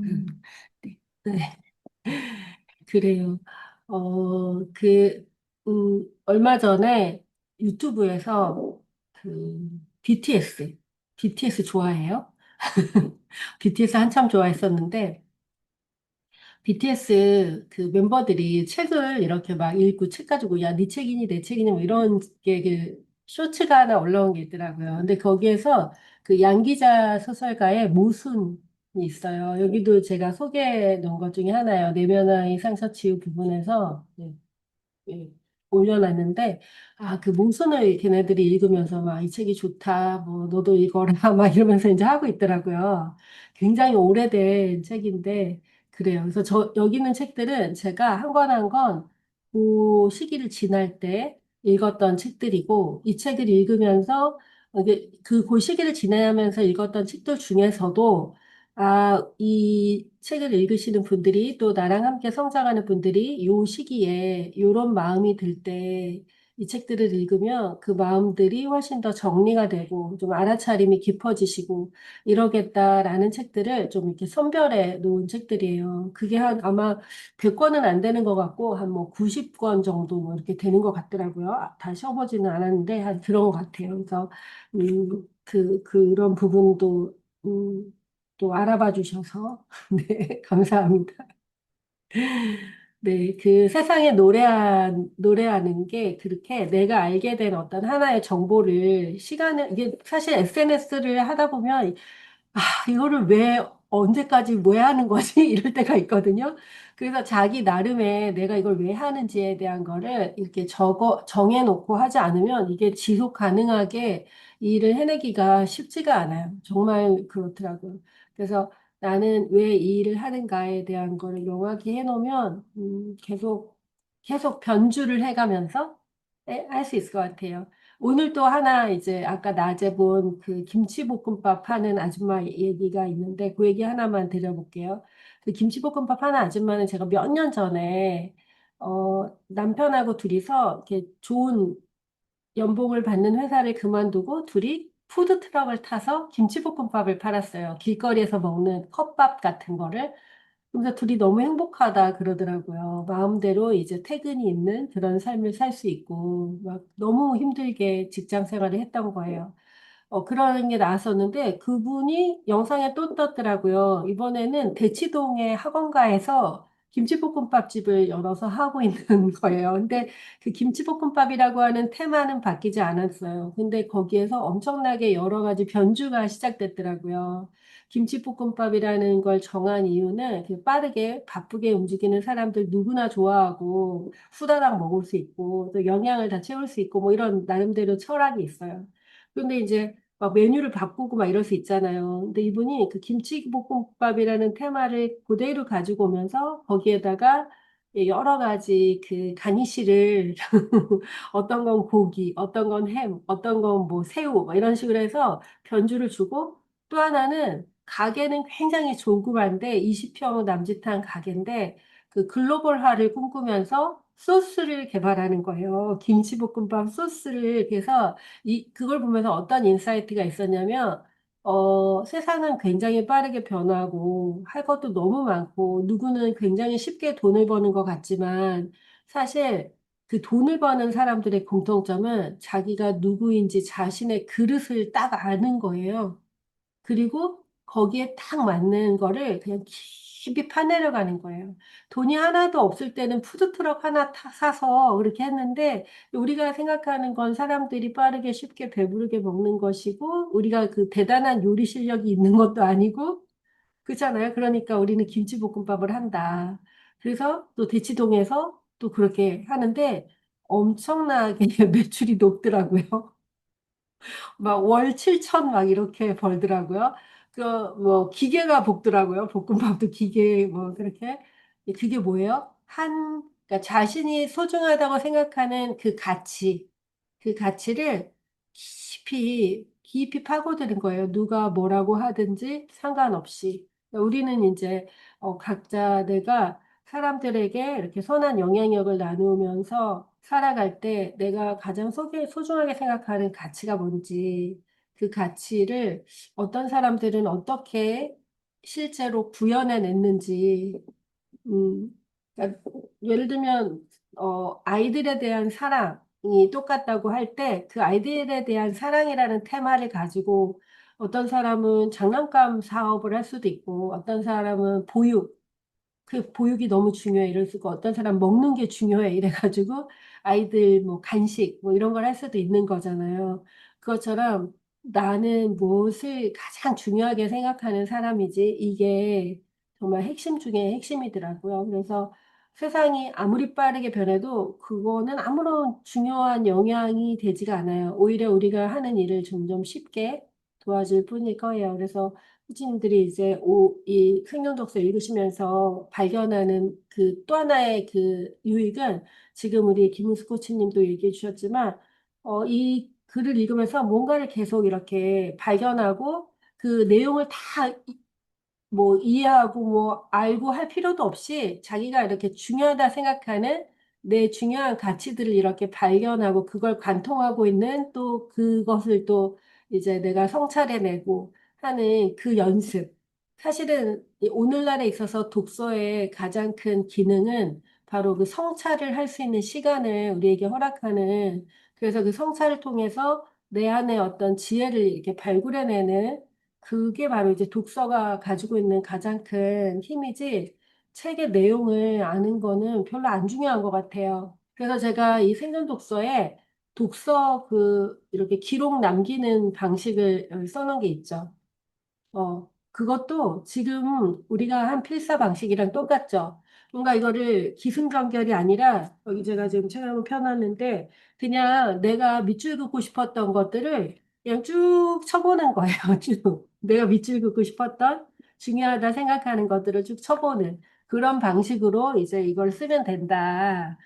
음, 네. 네. 그래요. 그, 얼마 전에 유튜브에서 그 BTS 좋아해요? BTS 한참 좋아했었는데, BTS 그 멤버들이 책을 이렇게 막 읽고 책 가지고, 야, 네 책이니 내 책이니 뭐 이런 게 그 쇼츠가 하나 올라온 게 있더라고요. 근데 거기에서 그 양기자 소설가의 모순이 있어요. 여기도 제가 소개해 놓은 것 중에 하나예요. 내면의 상처 치유 부분에서. 네. 예, 올려놨는데, 아, 그 모순을 걔네들이 읽으면서 막 이 책이 좋다, 뭐, 너도 읽어라, 막 이러면서 이제 하고 있더라고요. 굉장히 오래된 책인데, 그래요. 그래서 여기 있는 책들은 제가 한 권 한 권 그 시기를 지날 때 읽었던 책들이고, 이 책을 읽으면서, 그 시기를 지나면서 읽었던 책들 중에서도 아, 이 책을 읽으시는 분들이 또 나랑 함께 성장하는 분들이 요 시기에 요런 마음이 들 때 이 책들을 읽으면 그 마음들이 훨씬 더 정리가 되고 좀 알아차림이 깊어지시고 이러겠다라는 책들을 좀 이렇게 선별해 놓은 책들이에요. 그게 한 아마 100권은 안 되는 것 같고 한 뭐 90권 정도 뭐 이렇게 되는 것 같더라고요. 다 써보지는 않았는데 한 그런 것 같아요. 그래서 그런 부분도 또 알아봐 주셔서 네, 감사합니다. 네, 그 세상에 노래하는 게 그렇게 내가 알게 된 어떤 하나의 정보를 이게 사실 SNS를 하다 보면 아, 이거를 왜, 언제까지 왜 하는 거지? 이럴 때가 있거든요. 그래서 자기 나름의 내가 이걸 왜 하는지에 대한 거를 이렇게 정해놓고 하지 않으면 이게 지속 가능하게 이 일을 해내기가 쉽지가 않아요. 정말 그렇더라고요. 그래서 나는 왜 이 일을 하는가에 대한 거를 명확히 해놓으면, 계속 변주를 해가면서 할 수 있을 것 같아요. 오늘 또 하나 이제 아까 낮에 본 그 김치볶음밥 하는 아줌마 얘기가 있는데 그 얘기 하나만 드려볼게요. 그 김치볶음밥 하는 아줌마는 제가 몇 년 전에 남편하고 둘이서 이렇게 좋은 연봉을 받는 회사를 그만두고 둘이 푸드트럭을 타서 김치볶음밥을 팔았어요. 길거리에서 먹는 컵밥 같은 거를. 그래서 둘이 너무 행복하다 그러더라고요. 마음대로 이제 퇴근이 있는 그런 삶을 살 수 있고, 막 너무 힘들게 직장 생활을 했던 거예요. 그런 게 나왔었는데, 그분이 영상에 또 떴더라고요. 이번에는 대치동의 학원가에서 김치볶음밥집을 열어서 하고 있는 거예요. 근데 그 김치볶음밥이라고 하는 테마는 바뀌지 않았어요. 근데 거기에서 엄청나게 여러 가지 변주가 시작됐더라고요. 김치볶음밥이라는 걸 정한 이유는 그 빠르게 바쁘게 움직이는 사람들 누구나 좋아하고 후다닥 먹을 수 있고 또 영양을 다 채울 수 있고 뭐 이런 나름대로 철학이 있어요. 그런데 이제 막 메뉴를 바꾸고 막 이럴 수 있잖아요. 근데 이분이 그 김치볶음밥이라는 테마를 그대로 가지고 오면서 거기에다가 여러 가지 그 가니쉬를 어떤 건 고기, 어떤 건 햄, 어떤 건 뭐 새우 막 이런 식으로 해서 변주를 주고 또 하나는 가게는 굉장히 조그만데 20평 남짓한 가게인데 그 글로벌화를 꿈꾸면서 소스를 개발하는 거예요. 김치볶음밥 소스를 그래서 그걸 보면서 어떤 인사이트가 있었냐면, 세상은 굉장히 빠르게 변하고, 할 것도 너무 많고, 누구는 굉장히 쉽게 돈을 버는 것 같지만, 사실 그 돈을 버는 사람들의 공통점은 자기가 누구인지 자신의 그릇을 딱 아는 거예요. 그리고 거기에 딱 맞는 거를 그냥 깊이 파내려가는 거예요. 돈이 하나도 없을 때는 푸드트럭 하나 사서 그렇게 했는데 우리가 생각하는 건 사람들이 빠르게 쉽게 배부르게 먹는 것이고 우리가 그 대단한 요리 실력이 있는 것도 아니고 그렇잖아요. 그러니까 우리는 김치볶음밥을 한다. 그래서 또 대치동에서 또 그렇게 하는데 엄청나게 매출이 높더라고요. 막 월 7천 막 이렇게 벌더라고요. 그 뭐 기계가 볶더라고요. 볶음밥도 기계 뭐 그렇게. 그게 뭐예요? 그러니까 자신이 소중하다고 생각하는 그 가치, 그 가치를 깊이 파고드는 거예요. 누가 뭐라고 하든지 상관없이. 우리는 이제 각자 내가 사람들에게 이렇게 선한 영향력을 나누면서 살아갈 때 내가 가장 소중하게 생각하는 가치가 뭔지 그 가치를 어떤 사람들은 어떻게 실제로 구현해냈는지 음, 그러니까 예를 들면, 아이들에 대한 사랑이 똑같다고 할 때, 그 아이들에 대한 사랑이라는 테마를 가지고 어떤 사람은 장난감 사업을 할 수도 있고, 어떤 사람은 보육, 그 보육이 너무 중요해. 이럴 수가 어떤 사람 먹는 게 중요해. 이래가지고 아이들 뭐 간식 뭐 이런 걸 할 수도 있는 거잖아요. 그것처럼 나는 무엇을 가장 중요하게 생각하는 사람이지 이게 정말 핵심 중에 핵심이더라고요. 그래서 세상이 아무리 빠르게 변해도 그거는 아무런 중요한 영향이 되지가 않아요. 오히려 우리가 하는 일을 점점 쉽게 도와줄 뿐일 거예요. 그래서 후치님들이 이제 이 생명독서 읽으시면서 발견하는 그 또 하나의 그 유익은 지금 우리 김은수 코치님도 얘기해 주셨지만 이 글을 읽으면서 뭔가를 계속 이렇게 발견하고 그 내용을 다 뭐 이해하고 뭐 알고 할 필요도 없이 자기가 이렇게 중요하다 생각하는 내 중요한 가치들을 이렇게 발견하고 그걸 관통하고 있는 또 그것을 또 이제 내가 성찰해내고 하는 그 연습. 사실은 이 오늘날에 있어서 독서의 가장 큰 기능은 바로 그 성찰을 할 수 있는 시간을 우리에게 허락하는 그래서 그 성찰을 통해서 내 안에 어떤 지혜를 이렇게 발굴해내는 그게 바로 이제 독서가 가지고 있는 가장 큰 힘이지, 책의 내용을 아는 거는 별로 안 중요한 것 같아요. 그래서 제가 이 생존 독서에 독서 이렇게 기록 남기는 방식을 써놓은 게 있죠. 그것도 지금 우리가 한 필사 방식이랑 똑같죠. 뭔가 이거를 기승전결이 아니라, 여기 제가 지금 책을 한번 펴놨는데, 그냥 내가 밑줄 긋고 싶었던 것들을 그냥 쭉 쳐보는 거예요. 쭉. 내가 밑줄 긋고 싶었던 중요하다 생각하는 것들을 쭉 쳐보는 그런 방식으로 이제 이걸 쓰면 된다.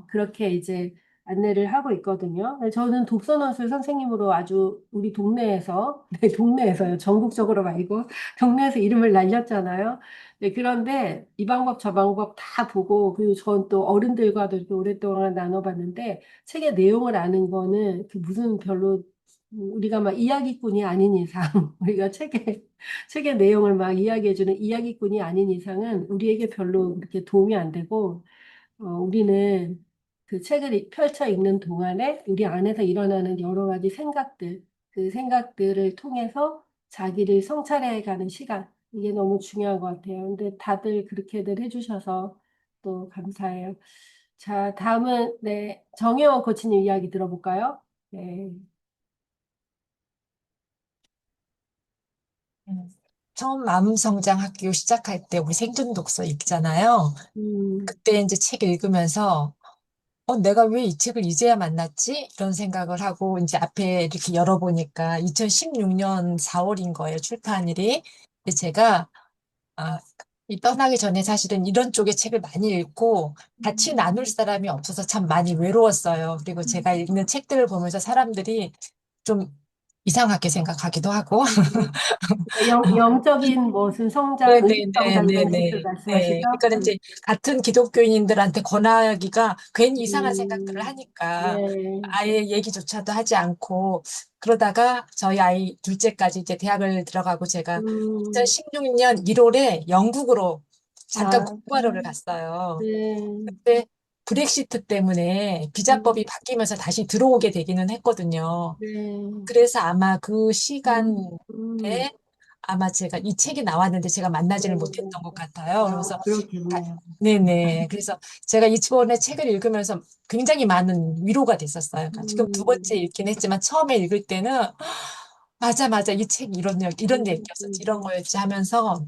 그렇게 이제 안내를 하고 있거든요. 저는 독서논술 선생님으로 아주 우리 동네에서, 네, 동네에서요. 전국적으로 말고, 동네에서 이름을 날렸잖아요. 네, 그런데 이 방법 저 방법 다 보고, 그리고 전 또 어른들과도 이렇게 오랫동안 나눠봤는데, 책의 내용을 아는 거는 그 무슨 별로, 우리가 막 이야기꾼이 아닌 이상, 우리가 책의 내용을 막 이야기해주는 이야기꾼이 아닌 이상은 우리에게 별로 그렇게 도움이 안 되고, 우리는 그 책을 펼쳐 읽는 동안에 우리 안에서 일어나는 여러 가지 생각들, 그 생각들을 통해서 자기를 성찰해 가는 시간, 이게 너무 중요한 것 같아요. 근데 다들 그렇게들 해주셔서 또 감사해요. 자, 다음은, 네, 정혜원 코치님 이야기 들어볼까요? 네. 음, 처음 마음성장학교 시작할 때 우리 생존 독서 읽잖아요. 음, 그때 이제 책 읽으면서 내가 왜 이 책을 이제야 만났지? 이런 생각을 하고 이제 앞에 이렇게 열어보니까 2016년 4월인 거예요, 출판일이. 근데 제가 아, 이 떠나기 전에 사실은 이런 쪽의 책을 많이 읽고 같이 나눌 사람이 없어서 참 많이 외로웠어요. 그리고 제가 읽는 책들을 보면서 사람들이 좀 이상하게 생각하기도 하고. 영적인 무슨 성장, 의식 성장 이런 책들 네네네네네. 말씀하시죠? 네. 그러니까 이제 같은 기독교인들한테 권하기가 괜히 이상한 생각들을 음, 하니까 네, 아예 얘기조차도 하지 않고 그러다가 저희 아이 둘째까지 이제 대학을 들어가고 제가 음, 2016년 1월에 영국으로 잠깐 아, 공부하러를 갔어요. 네, 그때 브렉시트 때문에 음, 비자법이 바뀌면서 다시 들어오게 되기는 했거든요. 네, 그래서 아마 그 음, 시간에 음, 아마 제가 이 책이 나왔는데 제가 만나지를 네. 못했던 것 같아요. 아, 그래서 그렇겠네요. 네네. 그래서 제가 이번에 책을 읽으면서 굉장히 많은 위로가 됐었어요. 그러니까 지금 두 번째 음, 읽긴 했지만 처음에 읽을 때는 맞아, 맞아. 이 책이 이런 음, 얘기였었지. 음, 이런 거였지 하면서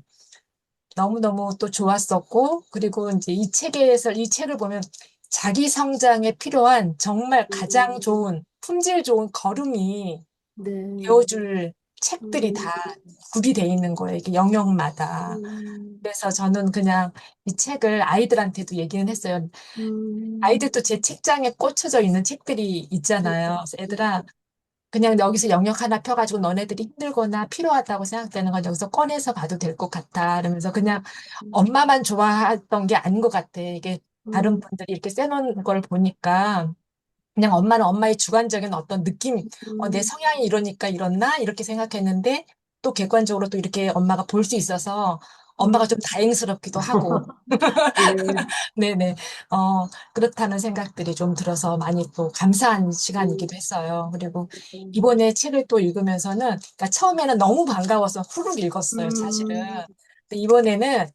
너무너무 또 좋았었고, 그리고 이제 이 책을 보면 자기 성장에 필요한 정말 가장 음, 좋은, 품질 좋은 걸음이 네, 배워줄 책들이 다 음, 구비되어 있는 거예요. 이게 영역마다. 음, 그래서 저는 그냥 이 책을 아이들한테도 얘기는 했어요. 음, 아이들도 제 책장에 꽂혀져 있는 책들이 네, 있잖아요. 그래서 애들아, 그냥 여기서 영역 하나 펴가지고 너네들이 힘들거나 필요하다고 생각되는 건 여기서 꺼내서 봐도 될 것 같아. 이러면서 그냥 엄마만 좋아했던 게 아닌 것 같아. 이게 다른 음, 분들이 이렇게 써놓은 걸 보니까 그냥 엄마는 엄마의 주관적인 어떤 느낌, 내 음, 성향이 이러니까 이렇나? 이렇게 생각했는데 또 객관적으로 또 이렇게 엄마가 볼 수 있어서 엄마가 음. 좀 다행스럽기도 하고. 네, 네네. 그렇다는 생각들이 좀 들어서 많이 또 감사한 음, 시간이기도 했어요. 그리고 음, 이번에 책을 또 읽으면서는, 그러니까 처음에는 너무 반가워서 후루룩 읽었어요, 사실은. 음, 근데 이번에는,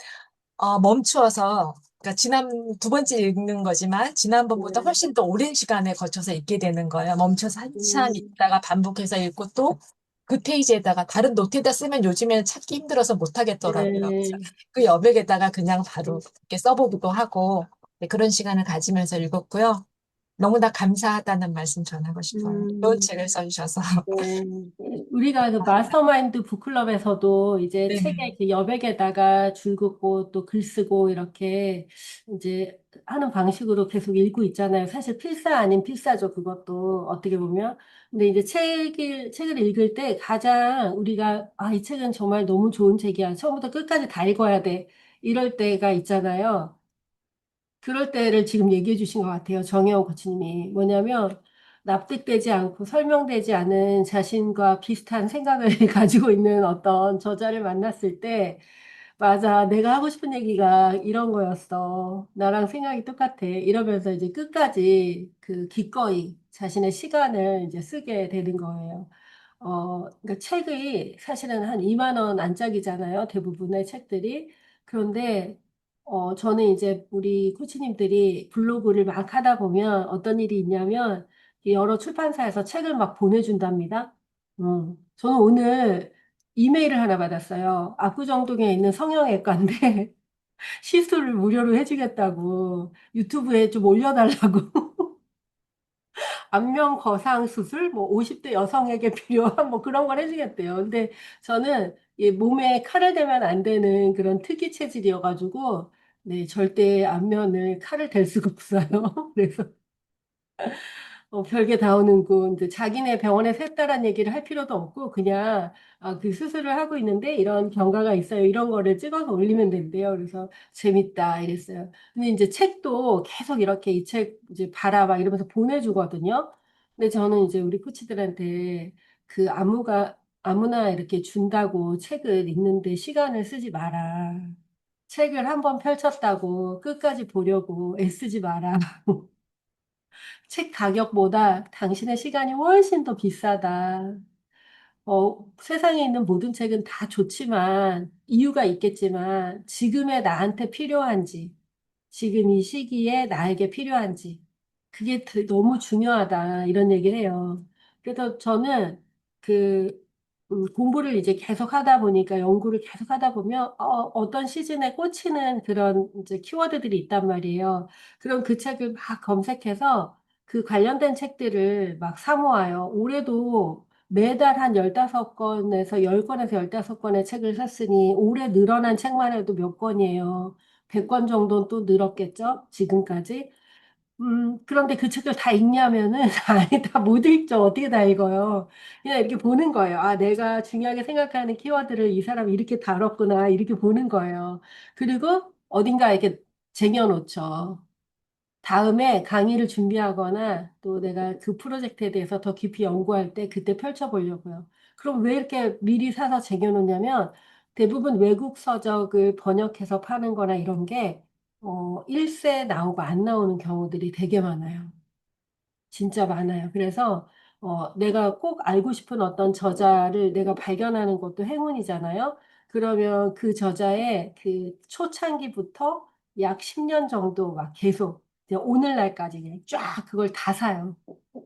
멈추어서, 그러니까 두 번째 읽는 거지만, 지난번보다 네, 훨씬 더 오랜 시간에 거쳐서 읽게 되는 거예요. 멈춰서 한참 음, 읽다가 반복해서 읽고 또 그 페이지에다가 다른 노트에다 쓰면 요즘에는 찾기 힘들어서 못 하겠더라고요. 네, 그 여백에다가 그냥 바로 이렇게 써보기도 하고 네, 그런 시간을 가지면서 읽었고요. 너무나 감사하다는 말씀 전하고 싶어요. 좋은 음. 책을 써주셔서. 우리가 그 마스터마인드 북클럽에서도 이제 책에 네네. 이렇게 여백에다가 줄 긋고 또 글 쓰고 이렇게 이제 하는 방식으로 계속 읽고 있잖아요. 사실 필사 아닌 필사죠. 그것도 어떻게 보면. 근데 이제 책을 읽을 때 가장 우리가 이 책은 정말 너무 좋은 책이야. 처음부터 끝까지 다 읽어야 돼. 이럴 때가 있잖아요. 그럴 때를 지금 얘기해 주신 것 같아요. 정혜원 코치님이. 뭐냐면, 납득되지 않고 설명되지 않은 자신과 비슷한 생각을 가지고 있는 어떤 저자를 만났을 때, 맞아, 내가 하고 싶은 얘기가 이런 거였어. 나랑 생각이 똑같아. 이러면서 이제 끝까지 그 기꺼이 자신의 시간을 이제 쓰게 되는 거예요. 그러니까 책이 사실은 한 2만 원 안짝이잖아요. 대부분의 책들이. 그런데 저는 이제 우리 코치님들이 블로그를 막 하다 보면 어떤 일이 있냐면 여러 출판사에서 책을 막 보내준답니다. 저는 오늘 이메일을 하나 받았어요. 압구정동에 있는 성형외과인데 시술을 무료로 해주겠다고 유튜브에 좀 올려달라고. 안면 거상 수술, 뭐 50대 여성에게 필요한 뭐 그런 걸 해주겠대요. 근데 저는 이 몸에 칼을 대면 안 되는 그런 특이 체질이어가지고, 네, 절대 안면을 칼을 댈 수가 없어요. 그래서 별게 다 오는군. 이제 자기네 병원에서 했다란 얘기를 할 필요도 없고, 그냥, 그 수술을 하고 있는데 이런 경과가 있어요. 이런 거를 찍어서 올리면 된대요. 그래서 재밌다, 이랬어요. 근데 이제 책도 계속 이렇게 이 책 이제 봐라, 막 이러면서 보내주거든요. 근데 저는 이제 우리 코치들한테 그 아무나 이렇게 준다고 책을 읽는데 시간을 쓰지 마라. 책을 한번 펼쳤다고 끝까지 보려고 애쓰지 마라. 책 가격보다 당신의 시간이 훨씬 더 비싸다. 세상에 있는 모든 책은 다 좋지만, 이유가 있겠지만, 지금의 나한테 필요한지, 지금 이 시기에 나에게 필요한지, 그게 너무 중요하다, 이런 얘기를 해요. 그래서 저는 그, 공부를 이제 계속 하다 보니까, 연구를 계속 하다 보면, 어떤 시즌에 꽂히는 그런 이제 키워드들이 있단 말이에요. 그럼 그 책을 막 검색해서 그 관련된 책들을 막 사모아요. 올해도 매달 한 15권에서 10권에서 15권의 책을 샀으니 올해 늘어난 책만 해도 몇 권이에요. 100권 정도는 또 늘었겠죠? 지금까지. 그런데 그 책을 다 읽냐면은, 아니, 다 못 읽죠. 어떻게 다 읽어요? 그냥 이렇게 보는 거예요. 아, 내가 중요하게 생각하는 키워드를 이 사람이 이렇게 다뤘구나. 이렇게 보는 거예요. 그리고 어딘가 이렇게 쟁여놓죠. 다음에 강의를 준비하거나 또 내가 그 프로젝트에 대해서 더 깊이 연구할 때 그때 펼쳐보려고요. 그럼 왜 이렇게 미리 사서 쟁여놓냐면 대부분 외국 서적을 번역해서 파는 거나 이런 게 일세 나오고 안 나오는 경우들이 되게 많아요. 진짜 많아요. 그래서 내가 꼭 알고 싶은 어떤 저자를 내가 발견하는 것도 행운이잖아요. 그러면 그 저자의 그 초창기부터 약 10년 정도 막 계속 이제 오늘날까지 그냥 쫙 그걸 다 사요.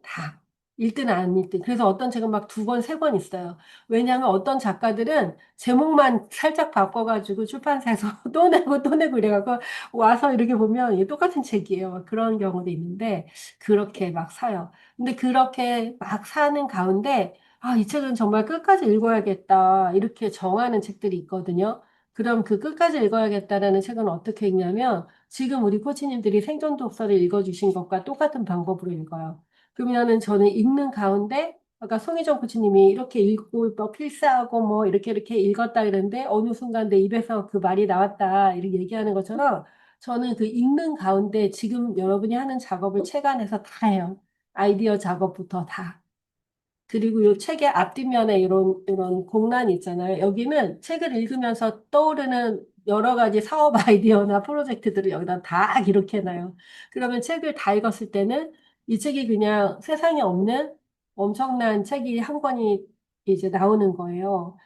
다. 읽든 안 읽든. 그래서 어떤 책은 막 2권, 3권 있어요. 왜냐하면 어떤 작가들은 제목만 살짝 바꿔가지고 출판사에서 또 내고 또 내고 이래갖고 와서 이렇게 보면 이게 똑같은 책이에요. 막 그런 경우도 있는데 그렇게 막 사요. 근데 그렇게 막 사는 가운데, 아, 이 책은 정말 끝까지 읽어야겠다. 이렇게 정하는 책들이 있거든요. 그럼 그 끝까지 읽어야겠다라는 책은 어떻게 읽냐면, 지금 우리 코치님들이 생존 독서를 읽어주신 것과 똑같은 방법으로 읽어요. 그러면은 저는 읽는 가운데, 아까 송희정 코치님이 이렇게 읽고, 뭐 필사하고 뭐 이렇게 읽었다 그랬는데, 어느 순간 내 입에서 그 말이 나왔다. 이렇게 얘기하는 것처럼, 저는 그 읽는 가운데 지금 여러분이 하는 작업을 책 안에서 다 해요. 아이디어 작업부터 다. 그리고 이 책의 앞뒷면에 이런 공란이 있잖아요. 여기는 책을 읽으면서 떠오르는 여러 가지 사업 아이디어나 프로젝트들을 여기다 다 기록해놔요. 그러면 책을 다 읽었을 때는 이 책이 그냥 세상에 없는 엄청난 책이 한 권이 이제 나오는 거예요.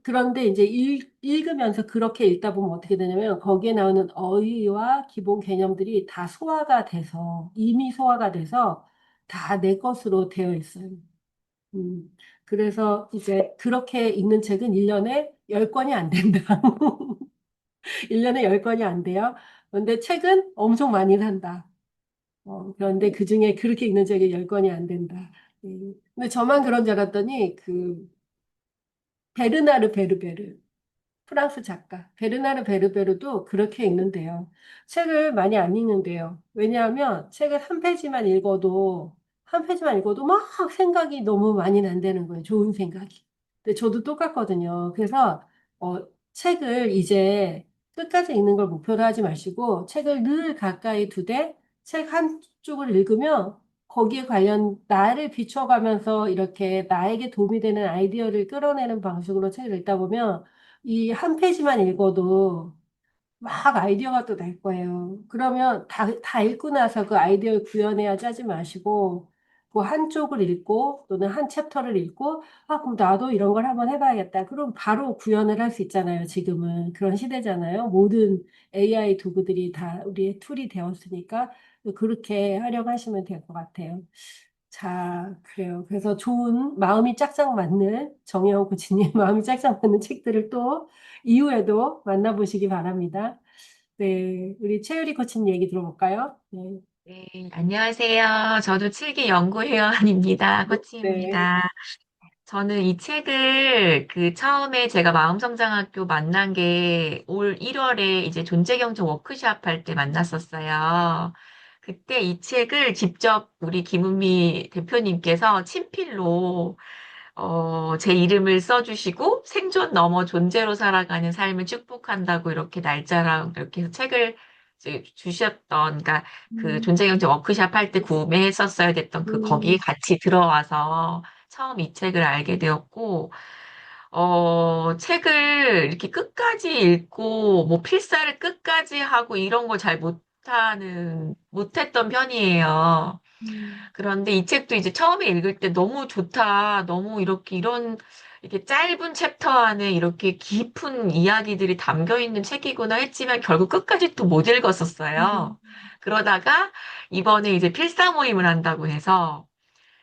그런데 이제 읽으면서 그렇게 읽다 보면 어떻게 되냐면 거기에 나오는 어휘와 기본 개념들이 다 소화가 돼서, 이미 소화가 돼서 다 내 것으로 되어 있어요. 음, 그래서 이제 그렇게 읽는 책은 1년에 10권이 안 된다. 1년에 10권이 안 돼요. 그런데 책은 엄청 많이 산다. 그런데 그중에 그렇게 읽는 책이 10권이 안 된다. 근데 저만 그런 줄 알았더니 베르나르 베르베르 프랑스 작가 베르나르 베르베르도 그렇게 읽는데요. 책을 많이 안 읽는데요. 왜냐하면 책을 한 페이지만 읽어도 막 생각이 너무 많이 난다는 거예요. 좋은 생각이. 근데 저도 똑같거든요. 그래서 책을 이제 끝까지 읽는 걸 목표로 하지 마시고 책을 늘 가까이 두되 책 한쪽을 읽으면 거기에 관련 나를 비춰가면서 이렇게 나에게 도움이 되는 아이디어를 끌어내는 방식으로 책을 읽다 보면 이 한 페이지만 읽어도 막 아이디어가 또 날 거예요. 그러면 다 읽고 나서 그 아이디어를 구현해야 짜지 마시고, 그 한쪽을 읽고, 또는 한 챕터를 읽고, 아, 그럼 나도 이런 걸 한번 해봐야겠다. 그럼 바로 구현을 할 수 있잖아요, 지금은. 그런 시대잖아요. 모든 AI 도구들이 다 우리의 툴이 되었으니까, 그렇게 활용하시면 될 것 같아요. 자, 그래요. 그래서 좋은 마음이 짝짝 맞는 정혜원 코치님 마음이 짝짝 맞는 책들을 또 이후에도 만나보시기 바랍니다. 네, 우리 최유리 코치님 얘기 들어볼까요? 네, 네, 안녕하세요. 저도 칠기 연구회원입니다. 네, 코치입니다. 저는 이 책을 처음에 제가 마음성장학교 만난 게 올 1월에 이제 존재경제 워크숍 할 때 만났었어요. 그때 이 책을 직접 우리 김은미 대표님께서 친필로 제 이름을 써주시고 생존 넘어 존재로 살아가는 삶을 축복한다고 이렇게 날짜랑 이렇게 해서 책을 이제 주셨던, 그러니까 그 음, 존재경제 워크숍 할 때 구매했었어야 됐던 거기에 음, 같이 들어와서 처음 이 책을 알게 되었고, 책을 이렇게 끝까지 읽고, 뭐 필사를 끝까지 하고 이런 걸 잘 못했던 편이에요. 그런데 이 책도 이제 처음에 읽을 때 너무 좋다. 너무 이렇게 짧은 챕터 안에 이렇게 깊은 이야기들이 담겨 있는 책이구나 했지만 결국 끝까지 또 못 음, 읽었었어요. 그러다가 이번에 이제 필사 모임을 한다고 해서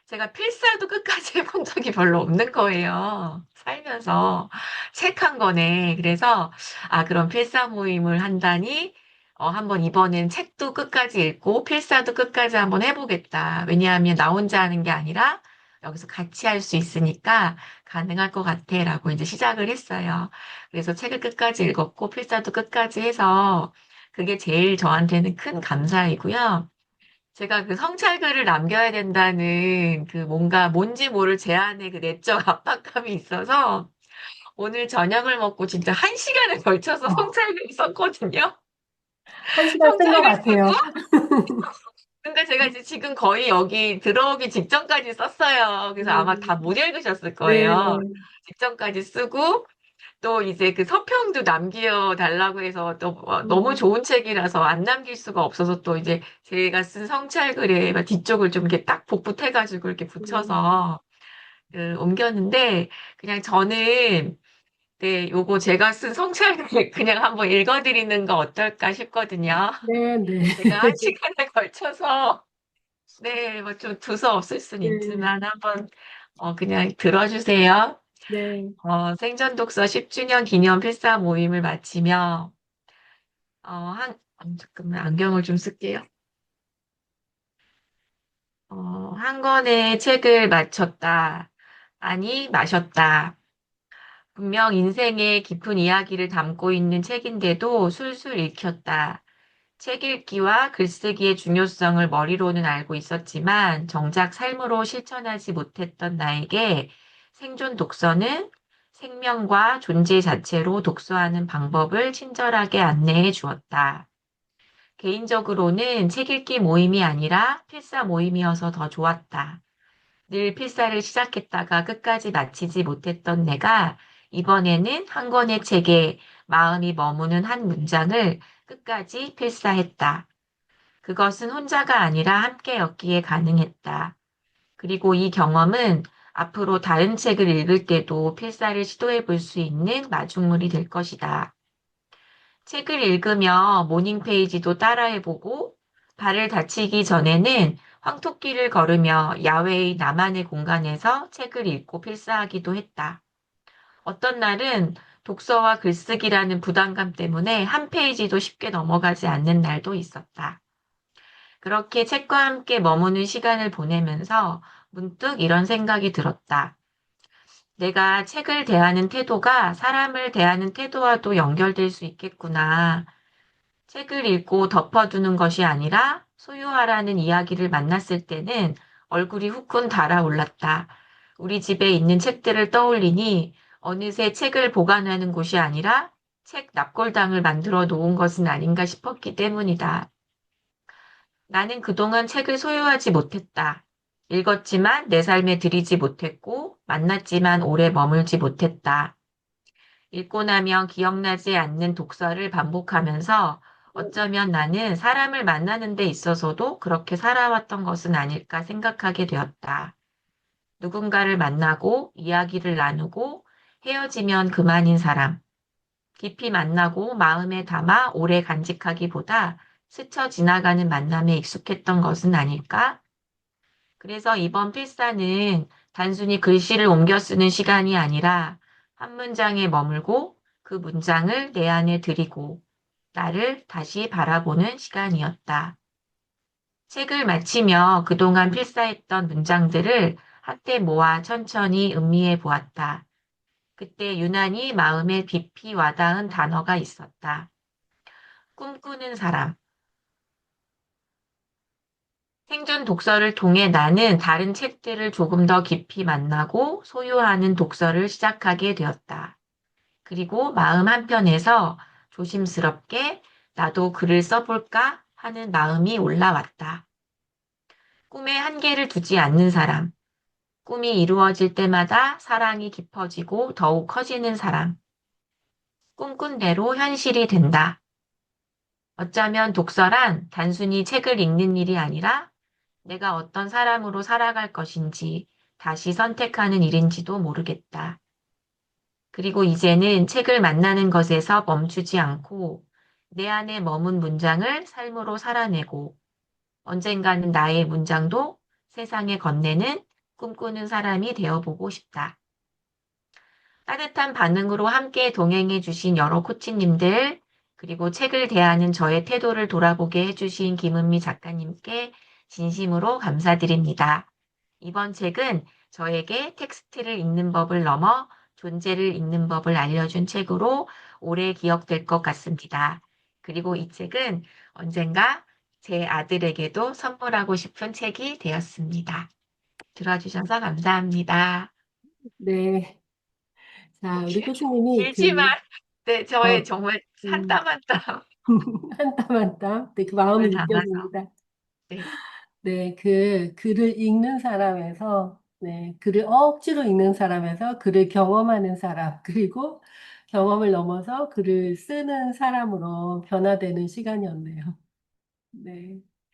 제가 필사도 끝까지 해본 적이 별로 없는 거예요. 살면서 책 한 권에. 그래서, 아, 그럼 필사 모임을 한다니, 한번 이번엔 책도 끝까지 읽고 필사도 끝까지 한번 해보겠다. 왜냐하면 나 혼자 하는 게 아니라 여기서 같이 할 수 있으니까 가능할 것 같아. 라고 이제 시작을 했어요. 그래서 책을 끝까지 읽었고 필사도 끝까지 해서 그게 제일 저한테는 큰 감사이고요. 제가 그 성찰글을 남겨야 된다는 그 뭔지 모를 제 안에 그 내적 압박감이 있어서 오늘 저녁을 먹고 진짜 1시간에 걸쳐서 어, 성찰글을 썼거든요. 한 시간 쓴 것 성찰글 쓰고, 같아요. 근데 제가 이제 지금 거의 여기 들어오기 직전까지 썼어요. 그래서 아마 다 못 읽으셨을 네, 거예요. 직전까지 쓰고, 또 이제 그 서평도 남겨달라고 해서 또 너무 음, 좋은 책이라서 안 남길 수가 없어서 또 이제 제가 쓴 성찰글에 막 뒤쪽을 좀 이렇게 딱 복붙해가지고 이렇게 음, 붙여서 옮겼는데 그냥 저는 네, 요거 제가 쓴 성찰글 그냥 한번 읽어드리는 거 어떨까 싶거든요. 네, 네, 제가 1시간에 걸쳐서 네, 뭐 좀 두서 없을 순 네, 있지만 한번 그냥 들어주세요. 네, 생전 독서 10주년 기념 필사 모임을 마치며, 잠깐만, 안경을 좀 쓸게요. 한 권의 책을 마쳤다. 아니, 마셨다. 분명 인생의 깊은 이야기를 담고 있는 책인데도 술술 읽혔다. 책 읽기와 글쓰기의 중요성을 머리로는 알고 있었지만 정작 삶으로 실천하지 못했던 나에게 생존 독서는 생명과 존재 자체로 독서하는 방법을 친절하게 안내해 주었다. 개인적으로는 책 읽기 모임이 아니라 필사 모임이어서 더 좋았다. 늘 필사를 시작했다가 끝까지 마치지 못했던 내가 이번에는 한 권의 책에 마음이 머무는 한 문장을 끝까지 필사했다. 그것은 혼자가 아니라 함께였기에 가능했다. 그리고 이 경험은 앞으로 다른 책을 읽을 때도 필사를 시도해 볼 수 있는 마중물이 될 것이다. 책을 읽으며 모닝 페이지도 따라해보고 발을 다치기 전에는 황토길을 걸으며 야외의 나만의 공간에서 책을 읽고 필사하기도 했다. 어떤 날은 독서와 글쓰기라는 부담감 때문에 한 페이지도 쉽게 넘어가지 않는 날도 있었다. 그렇게 책과 함께 머무는 시간을 보내면서 문득 이런 생각이 들었다. 내가 책을 대하는 태도가 사람을 대하는 태도와도 연결될 수 있겠구나. 책을 읽고 덮어두는 것이 아니라 소유하라는 이야기를 만났을 때는 얼굴이 후끈 달아올랐다. 우리 집에 있는 책들을 떠올리니 어느새 책을 보관하는 곳이 아니라 책 납골당을 만들어 놓은 것은 아닌가 싶었기 때문이다. 나는 그동안 책을 소유하지 못했다. 읽었지만 내 삶에 들이지 못했고, 만났지만 오래 머물지 못했다. 읽고 나면 기억나지 않는 독서를 반복하면서 어쩌면 나는 사람을 만나는 데 있어서도 그렇게 살아왔던 것은 아닐까 생각하게 되었다. 누군가를 만나고 이야기를 나누고 헤어지면 그만인 사람. 깊이 만나고 마음에 담아 오래 간직하기보다 스쳐 지나가는 만남에 익숙했던 것은 아닐까? 그래서 이번 필사는 단순히 글씨를 옮겨 쓰는 시간이 아니라 한 문장에 머물고 그 문장을 내 안에 들이고 나를 다시 바라보는 시간이었다. 책을 마치며 그동안 필사했던 문장들을 한때 모아 천천히 음미해 보았다. 그때 유난히 마음에 깊이 와닿은 단어가 있었다. 꿈꾸는 사람. 생존 독서를 통해 나는 다른 책들을 조금 더 깊이 만나고 소유하는 독서를 시작하게 되었다. 그리고 마음 한편에서 조심스럽게 나도 글을 써볼까 하는 마음이 올라왔다. 꿈에 한계를 두지 않는 사람. 꿈이 이루어질 때마다 사랑이 깊어지고 더욱 커지는 사람. 꿈꾼 대로 현실이 된다. 어쩌면 독서란 단순히 책을 읽는 일이 아니라 내가 어떤 사람으로 살아갈 것인지 다시 선택하는 일인지도 모르겠다. 그리고 이제는 책을 만나는 것에서 멈추지 않고 내 안에 머문 문장을 삶으로 살아내고 언젠가는 나의 문장도 세상에 건네는 꿈꾸는 사람이 되어보고 싶다. 따뜻한 반응으로 함께 동행해 주신 여러 코치님들, 그리고 책을 대하는 저의 태도를 돌아보게 해주신 김은미 작가님께 진심으로 감사드립니다. 이번 책은 저에게 텍스트를 읽는 법을 넘어 존재를 읽는 법을 알려준 책으로 오래 기억될 것 같습니다. 그리고 이 책은 언젠가 제 아들에게도 선물하고 싶은 책이 되었습니다. 들어주셔서 감사합니다. 네. 자, 우리 교수님이 길지만, 네, 저의 어, 정말 한 음, 땀 한 땀 한 땀 한 땀, 네, 그 을 마음이 담아서, 느껴집니다. 네, 네, 그 글을 읽는 사람에서, 네, 글을 억지로 읽는 사람에서 글을 경험하는 사람, 그리고 경험을 넘어서 글을 쓰는 사람으로 변화되는 시간이었네요. 네.